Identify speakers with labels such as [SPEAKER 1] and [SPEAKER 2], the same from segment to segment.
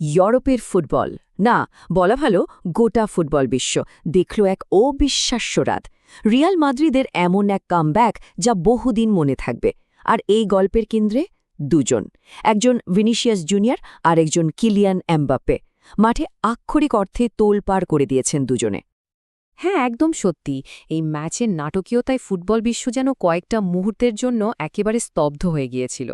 [SPEAKER 1] ইউরোপের ফুটবল না, বলা ভালো গোটা ফুটবল বিশ্ব দেখল এক অবিশ্বাস্য রাত। রিয়াল মাদ্রিদের এমন এক কামব্যাক যা বহুদিন মনে থাকবে। আর এই গল্পের কেন্দ্রে দুজন, একজন ভিনিসিয়াস জুনিয়র আর একজন কিলিয়ান এমবাপ্পে। মাঠে আক্ষরিক অর্থে তোলপাড় করে দিয়েছেন দুজনে।
[SPEAKER 2] হ্যাঁ, একদম সত্যি। এই ম্যাচের নাটকীয়তায় ফুটবল বিশ্ব যেন কয়েকটা মুহূর্তের জন্য একেবারে স্তব্ধ হয়ে গিয়েছিল।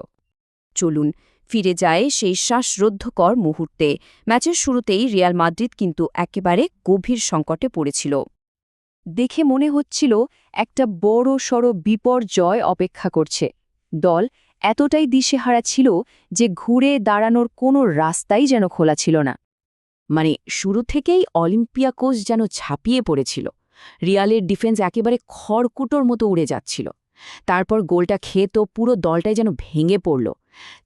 [SPEAKER 2] চলুন ফিরে যায় সেই শ্বাসরুদ্ধকর মুহূর্তে। ম্যাচের শুরুতেই রিয়াল মাদ্রিদ কিন্তু একেবারে গভীর সংকটে পড়েছিল। দেখে মনে হচ্ছিল একটা বড়সড় বিপর্যয় অপেক্ষা করছে। দল এতটাই দিশেহারা ছিল যে ঘুরে দাঁড়ানোর কোনো রাস্তাই যেন খোলা ছিল না।
[SPEAKER 1] মানে শুরু থেকেই অলিম্পিয়াকোস যেন ছাপিয়ে পড়েছিল। রিয়ালের ডিফেন্স একেবারে খড়কুটোর মতো উড়ে যাচ্ছিল। তারপর গোলটা খেয়ে তো পুরো দলটাই যেন ভেঙে পড়ল।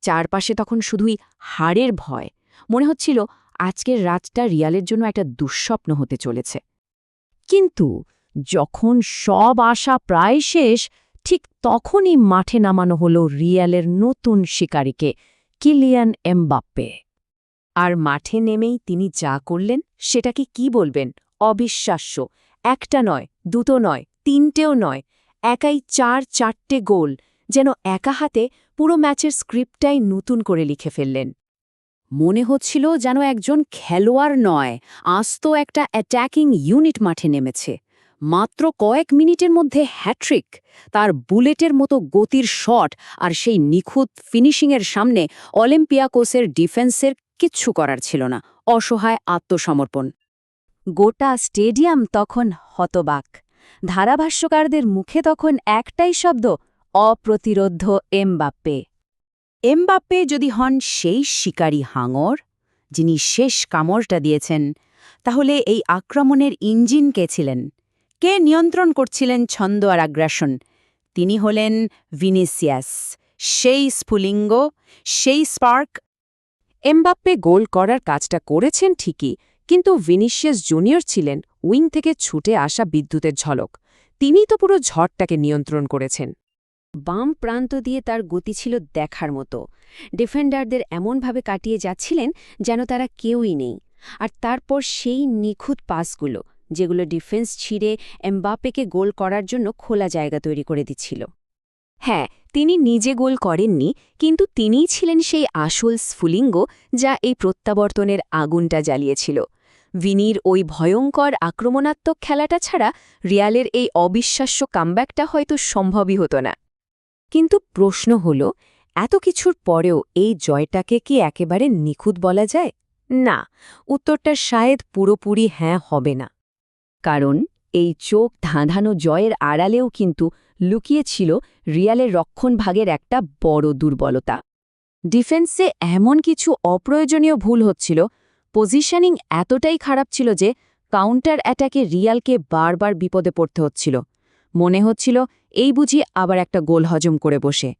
[SPEAKER 1] চারপাশে তখন শুধুই হারের ভয়। মনে হচ্ছিল আজকের রাতটা রিয়ালের জন্য একটা দুঃস্বপ্ন হতে চলেছে। কিন্তু যখন সব আশা প্রায় শেষ, ঠিক তখনই মাঠে নামানো হলো রিয়ালের নতুন শিকারীকে, কিলিয়ান এমবাপ্পে। আর মাঠে নেমেই তিনি যা করলেন সেটাকে কি বলবেন, অবিশ্বাস্য। একটা নয়, দুটো নয়, তিনটেও নয়, একাই চারটে গোল। যেন একা হাতে পুরো ম্যাচের স্ক্রিপ্টটাই নতুন করে লিখে ফেললেন। মনে হচ্ছিল যেন একজন খেলোয়াড় নয়, আস্ত একটা অ্যাটাকিং ইউনিট মাঠে নেমেছে। মাত্র কয়েক মিনিটের মধ্যে হ্যাট্রিক, তার বুলেটের মতো গতির শট আর সেই নিখুঁত ফিনিশিংয়ের সামনে অলিম্পিয়াকোসের ডিফেন্সের কিচ্ছু করার ছিল না। অসহায় আত্মসমর্পণ। গোটা স্টেডিয়াম তখন হতবাক। ধারাভাষ্যকারদের মুখে তখন একটাই শব্দ, অপ্রতিরোধ্য এমবাপ্পে। এমবাপ্পে যদি হন সেই শিকারী হাঙর, যিনি শেষ কামড়টা দিয়েছেন, তাহলে এই আক্রমণের ইঞ্জিন কে ছিলেন? কে নিয়ন্ত্রণ করছিলেন ছন্দ আর আগ্রাসন? তিনি হলেন ভিনিসিয়াস, সেই স্ফুলিঙ্গ, সেই স্পার্ক।
[SPEAKER 2] এমবাপ্পে গোল করার কাজটা করেছেন ঠিকই, কিন্তু ভিনিসিয়াস জুনিয়র ছিলেন উইং থেকে ছুটে আসা বিদ্যুতের ঝলক। তিনিই তো পুরো ঝড়টাকে নিয়ন্ত্রণ করেছেন।
[SPEAKER 1] বাম প্রান্ত দিয়ে তার গতি ছিল দেখার মতো। ডিফেন্ডারদের এমনভাবে কাটিয়ে যাচ্ছিলেন যেন তারা কেউই নেই। আর তারপর সেই নিখুঁত পাসগুলো, যেগুলো ডিফেন্স ছিঁড়ে এমবাপ্পেকে গোল করার জন্য খোলা জায়গা তৈরি করে দিচ্ছিল। হ্যাঁ, তিনি নিজে গোল করেননি, কিন্তু তিনিই ছিলেন সেই আসল স্ফুলিঙ্গ যা এই প্রত্যাবর্তনের আগুনটা জ্বালিয়েছিল। ভিনির ওই ভয়ঙ্কর আক্রমণাত্মক খেলাটা ছাড়া রিয়ালের এই অবিশ্বাস্য কামব্যাকটা হয়তো সম্ভবই হতো না। কিন্তু প্রশ্ন হল, এত কিছুর পরেও এই জয়টাকে কি একেবারে নিখুঁত বলা যায়? না, উত্তরটা শায়দ পুরোপুরি হ্যাঁ হবে না। কারণ এই চোখ ধাঁধানো জয়ের আড়ালেও কিন্তু লুকিয়েছিল রিয়ালের রক্ষণভাগের একটা বড় দুর্বলতা। ডিফেন্সে এমন কিছু অপ্রয়োজনীয় ভুল হচ্ছিল, পজিশনিং এতটাই খারাপ ছিল যে কাউন্টার অ্যাটাকে রিয়ালকে বারবার বিপদে পড়তে হচ্ছিল। মনে হচ্ছিল এই বুঝি আবার একটা গোল হজম করে বসে।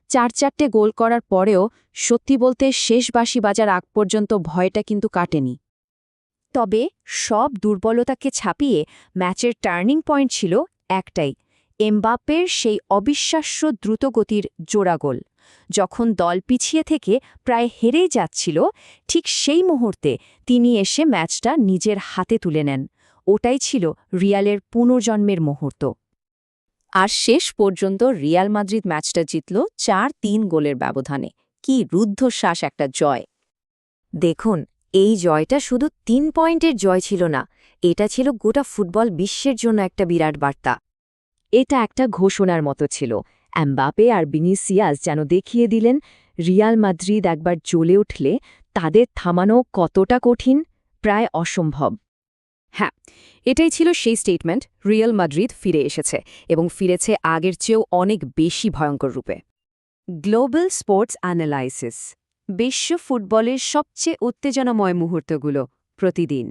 [SPEAKER 1] চারটে গোল করার পরেও সত্যি বলতে শেষ বাঁশি বাজার আগ পর্যন্ত ভয়টা কিন্তু কাটেনি। তবে সব দুর্বলতাকে ছাপিয়ে ম্যাচের টার্নিং পয়েন্ট ছিল একটাই, এমবাপ্পের সেই অবিশ্বাস্য দ্রুতগতির জোড়া গোল। যখন দল পিছিয়ে থেকে প্রায় হেরেই যাচ্ছিল, ঠিক সেই মুহূর্তে তিনি এসে ম্যাচটা নিজের হাতে তুলে নেন। ওটাই ছিল রিয়ালের পুনর্জন্মের মুহূর্ত। আর শেষ পর্যন্ত রিয়াল মাদ্রিদ ম্যাচটা জিতল ৪-৩ গোলের ব্যবধানে। কি রুদ্ধশ্বাস একটা জয়! দেখুন, এই জয়টা শুধু ৩ পয়েন্টের জয় ছিল না, এটা ছিল গোটা ফুটবল বিশ্বের জন্য একটা বিরাট বার্তা। এটা একটা ঘোষণার মতো ছিল। এমবাপ্পে আর ভিনিসিয়াস যেন দেখিয়ে দিলেন, রিয়াল মাদ্রিদ একবার জ্বলে উঠলে তাদের থামানো কতটা কঠিন, প্রায় অসম্ভব।
[SPEAKER 2] হ্যাঁ, এটাই ছিল সেই স্টেটমেন্ট। রিয়াল মাদ্রিদ ফিরে এসেছে, এবং ফিরেছে আগের চেয়েও অনেক বেশি ভয়ঙ্কর রূপে। গ্লোবাল স্পোর্টস অ্যানালাইসিস, বিশ্ব ফুটবলের সবচেয়ে উত্তেজনাময় মুহূর্তগুলো প্রতিদিন।